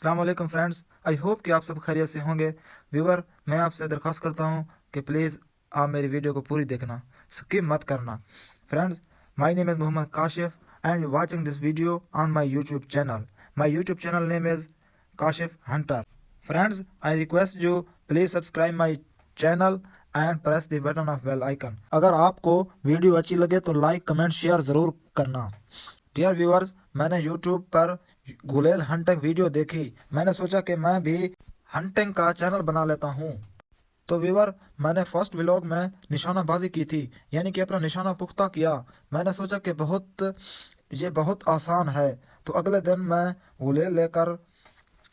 अस्सलाम वालेकुम friends, I hope कि आप सब खैरियत से होंगे। व्यूवर, मैं आपसे दरख्वास्त करता हूं कि प्लीज़ आप मेरी वीडियो को पूरी देखना, स्किप मत करना। Friends, my name is Mohammad Kashif and you watching this video on my YouTube channel. My YouTube channel name is Kashif hunter. Friends, I request you please subscribe my channel and press the button of bell icon. अगर आपको video अच्छी लगे तो like comment share ज़रूर करना। Dear viewers, मैंने YouTube पर गुलेल hunting video देखी। मैंने सोचा कि मैं भी हंटिंग का चैनल बना लेता हूँ। तो व्यूअर, मैंने फर्स्ट व्लॉग में निशानाबाजी की थी, यानी कि अपना निशाना पुख्ता किया। मैंने सोचा कि ये बहुत आसान है। तो अगले दिन मैं गुलेल लेकर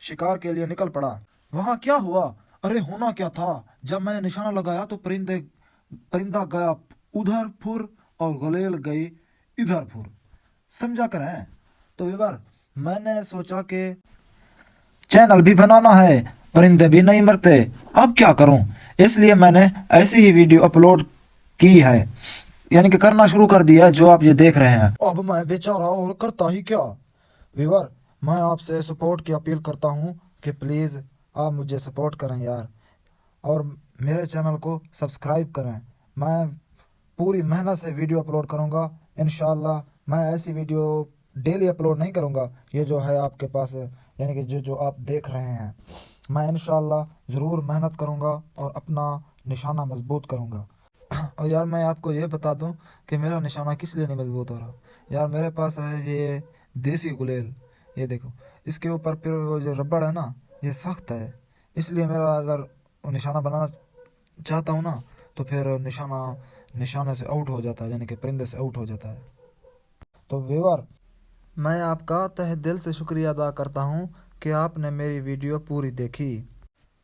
शिकार के लिए निकल पड़ा। वहाँ क्या हुआ? अरे होना क्या था, जब मैंने निशाना लगाया तो परिंदा गया उधर फुर और गुलेल गई इधर फुर। समझा कर है। तो व्यूअर, मैंने सोचा कि चैनल भी बनाना है, परिंदे भी नहीं मरते, अब क्या करूं। इसलिए मैंने ऐसी ही वीडियो अपलोड की है, यानी कि करना शुरू कर दिया है, जो आप ये देख रहे हैं। अब मैं बेचारा और करता ही क्या। व्यूअर, मैं आपसे सपोर्ट की अपील करता हूं कि प्लीज़ आप मुझे सपोर्ट करें यार, और मेरे चैनल को सब्सक्राइब करें। मैं पूरी मेहनत से वीडियो अपलोड करूंगा इंशाल्लाह। मैं ऐसी वीडियो डेली अपलोड नहीं करूंगा, ये जो है आपके पास, यानी कि जो जो आप देख रहे हैं। मैं इंशाल्लाह ज़रूर मेहनत करूंगा और अपना निशाना मजबूत करूंगा। और यार, मैं आपको ये बता दूं कि मेरा निशाना किस लिए नहीं मजबूत हो रहा। यार, मेरे पास है ये देसी गुलेल, ये देखो, इसके ऊपर फिर वो जो रबड़ है ना, ये सख्त है। इसलिए मेरा अगर निशाना बनाना चाहता हूँ ना, तो फिर निशाने से आउट हो जाता है, यानी कि परिंदे से आउट हो जाता है। तो व्यूअर, मैं आपका तहे दिल से शुक्रिया अदा करता हूँ कि आपने मेरी वीडियो पूरी देखी।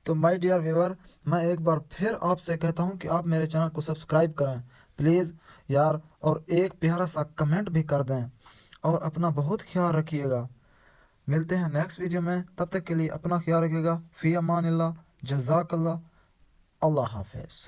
तो माय डियर व्यूअर, मैं एक बार फिर आपसे कहता हूँ कि आप मेरे चैनल को सब्सक्राइब करें प्लीज़ यार, और एक प्यारा सा कमेंट भी कर दें, और अपना बहुत ख्याल रखिएगा। मिलते हैं नेक्स्ट वीडियो में, तब तक के लिए अपना ख्याल रखिएगा। फ़ी अमानिल्लाह, जज़ाकल्लाह, अल्लाह हाफ़िज़।